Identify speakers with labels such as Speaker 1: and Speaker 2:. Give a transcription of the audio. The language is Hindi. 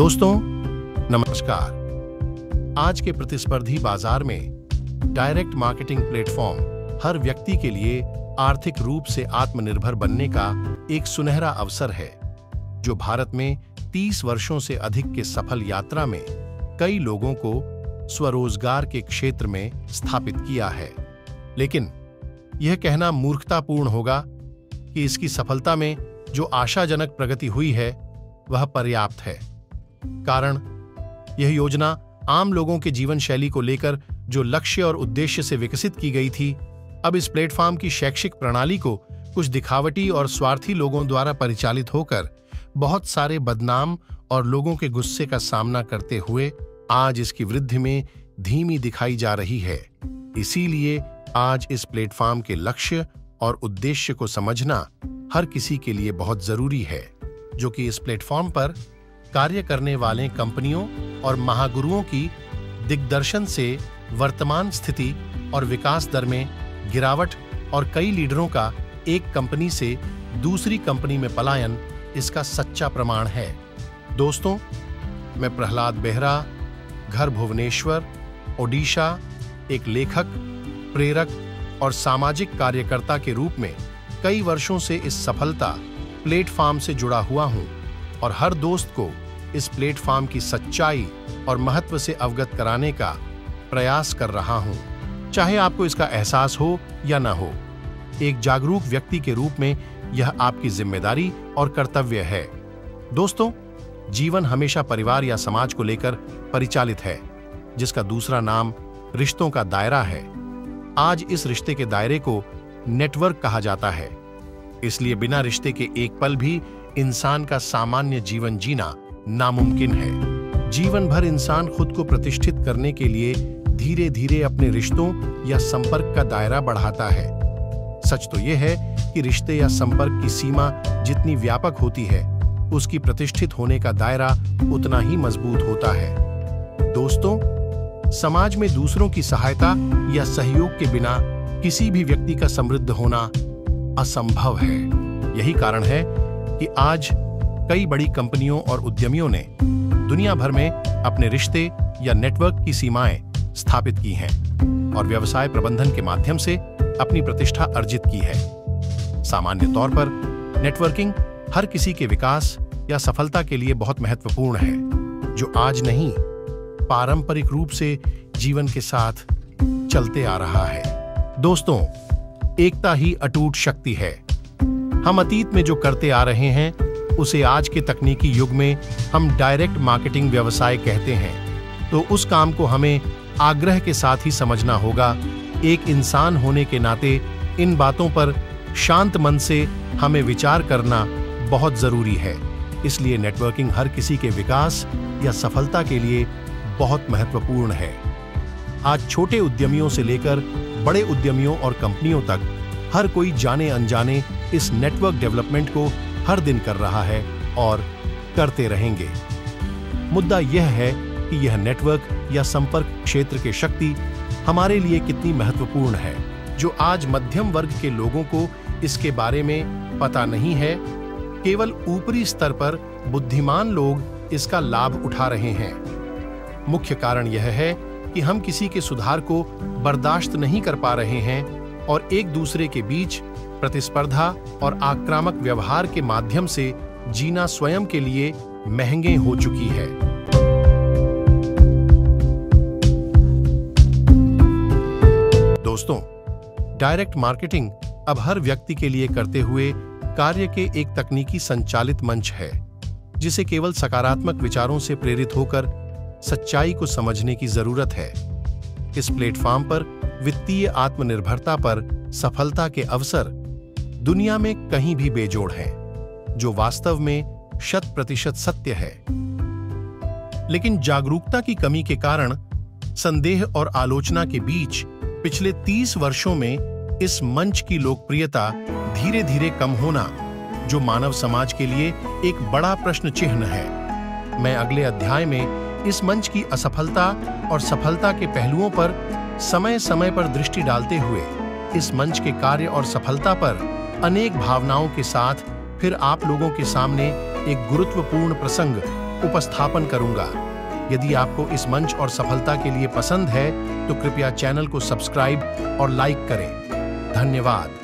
Speaker 1: दोस्तों नमस्कार। आज के प्रतिस्पर्धी बाजार में डायरेक्ट मार्केटिंग प्लेटफॉर्म हर व्यक्ति के लिए आर्थिक रूप से आत्मनिर्भर बनने का एक सुनहरा अवसर है, जो भारत में 30 वर्षों से अधिक के सफल यात्रा में कई लोगों को स्वरोजगार के क्षेत्र में स्थापित किया है। लेकिन यह कहना मूर्खतापूर्ण होगा कि इसकी सफलता में जो आशाजनक प्रगति हुई है वह पर्याप्त है। कारण यह योजना आम लोगों के जीवन शैली को लेकर जो लक्ष्य और उद्देश्य से विकसित की गई थी, अब इस प्लेटफॉर्म की शैक्षिक प्रणाली को कुछ दिखावटी और स्वार्थी लोगों द्वारा परिचालित होकर बहुत सारे बदनाम और लोगों के गुस्से का सामना करते हुए आज इसकी वृद्धि में धीमी दिखाई जा रही है। इसीलिए आज इस प्लेटफॉर्म के लक्ष्य और उद्देश्य को समझना हर किसी के लिए बहुत जरूरी है, जो कि इस प्लेटफॉर्म पर कार्य करने वाले कंपनियों और महागुरुओं की दिग्दर्शन से वर्तमान स्थिति और विकास दर में गिरावट और कई लीडरों का एक कंपनी से दूसरी कंपनी में पलायन इसका सच्चा प्रमाण है। दोस्तों, मैं प्रहलाद बेहरा, घर भुवनेश्वर, ओडिशा, एक लेखक, प्रेरक और सामाजिक कार्यकर्ता के रूप में कई वर्षों से इस सफलता प्लेटफॉर्म से जुड़ा हुआ हूं और हर दोस्त को इस प्लेटफॉर्म की सच्चाई और महत्व से अवगत कराने का प्रयास कर रहा हूं, चाहे आपको इसका एहसास हो या ना हो। एक जागरूक व्यक्ति के रूप में यह आपकी जिम्मेदारी और कर्तव्य है। दोस्तों, जीवन हमेशा परिवार या समाज को लेकर परिचालित है, जिसका दूसरा नाम रिश्तों का दायरा है। आज इस रिश्ते के दायरे को नेटवर्क कहा जाता है। इसलिए बिना रिश्ते के एक पल भी इंसान का सामान्य जीवन जीना नामुमकिन है। जीवन भर इंसान खुद को प्रतिष्ठित करने के लिए धीरे धीरे अपने रिश्तों या संपर्क का दायरा बढ़ाता है। सच तो यह है कि रिश्ते या संपर्क की सीमा जितनी व्यापक होती है, उसकी प्रतिष्ठित होने का दायरा उतना ही मजबूत होता है। दोस्तों, समाज में दूसरों की सहायता या सहयोग के बिना किसी भी व्यक्ति का समृद्ध होना असंभव है। यही कारण है कि आज कई बड़ी कंपनियों और उद्यमियों ने दुनिया भर में अपने रिश्ते या नेटवर्क की सीमाएं स्थापित की हैं और व्यवसाय प्रबंधन के माध्यम से अपनी प्रतिष्ठा अर्जित की है। सामान्य तौर पर नेटवर्किंग हर किसी के विकास या सफलता के लिए बहुत महत्वपूर्ण है, जो आज नहीं, पारंपरिक रूप से जीवन के साथ चलते आ रहा है। दोस्तों, एकता ही अटूट शक्ति है। हम अतीत में जो करते आ रहे हैं उसे आज के तकनीकी युग में हम डायरेक्ट मार्केटिंग व्यवसाय कहते हैं, तो उस काम को हमें आग्रह के साथ ही समझना होगा। एक इंसान होने के नाते इन बातों पर शांत मन से हमें विचार करना बहुत जरूरी है। इसलिए नेटवर्किंग हर किसी के विकास या सफलता के लिए बहुत महत्वपूर्ण है। आज छोटे उद्यमियों से लेकर बड़े उद्यमियों और कंपनियों तक हर कोई जाने अनजाने इस नेटवर्क डेवलपमेंट को हर दिन कर रहा है और करते रहेंगे। मुद्दा यह है कि यह नेटवर्क या संपर्क क्षेत्र की शक्ति हमारे लिए कितनी महत्वपूर्ण है, जो आज मध्यम वर्ग के लोगों को इसके बारे में पता नहीं है। केवल ऊपरी स्तर पर बुद्धिमान लोग इसका लाभ उठा रहे हैं। मुख्य कारण यह है कि हम किसी के सुधार को बर्दाश्त नहीं कर पा रहे हैं और एक दूसरे के बीच प्रतिस्पर्धा और आक्रामक व्यवहार के माध्यम से जीना स्वयं के लिए महंगे हो चुकी है। दोस्तों, डायरेक्ट मार्केटिंग अब हर व्यक्ति के लिए करते हुए कार्य के एक तकनीकी संचालित मंच है, जिसे केवल सकारात्मक विचारों से प्रेरित होकर सच्चाई को समझने की जरूरत है। इस प्लेटफॉर्म पर वित्तीय आत्मनिर्भरता पर सफलता के अवसर दुनिया में कहीं भी बेजोड़ हैं, जो वास्तव में 100% सत्य है। लेकिन जागरूकता की कमी के कारण संदेह और आलोचना के बीच पिछले 30 वर्षों में इस मंच की लोकप्रियता धीरे धीरे कम होना, जो मानव समाज के लिए एक बड़ा प्रश्न चिन्ह है। मैं अगले अध्याय में इस मंच की असफलता और सफलता के पहलुओं पर समय समय पर दृष्टि डालते हुए इस मंच के कार्य और सफलता पर अनेक भावनाओं के साथ फिर आप लोगों के सामने एक गुरुत्वपूर्ण प्रसंग उपस्थापन करूंगा। यदि आपको इस मंच और सफलता के लिए पसंद है तो कृपया चैनल को सब्सक्राइब और लाइक करें। धन्यवाद।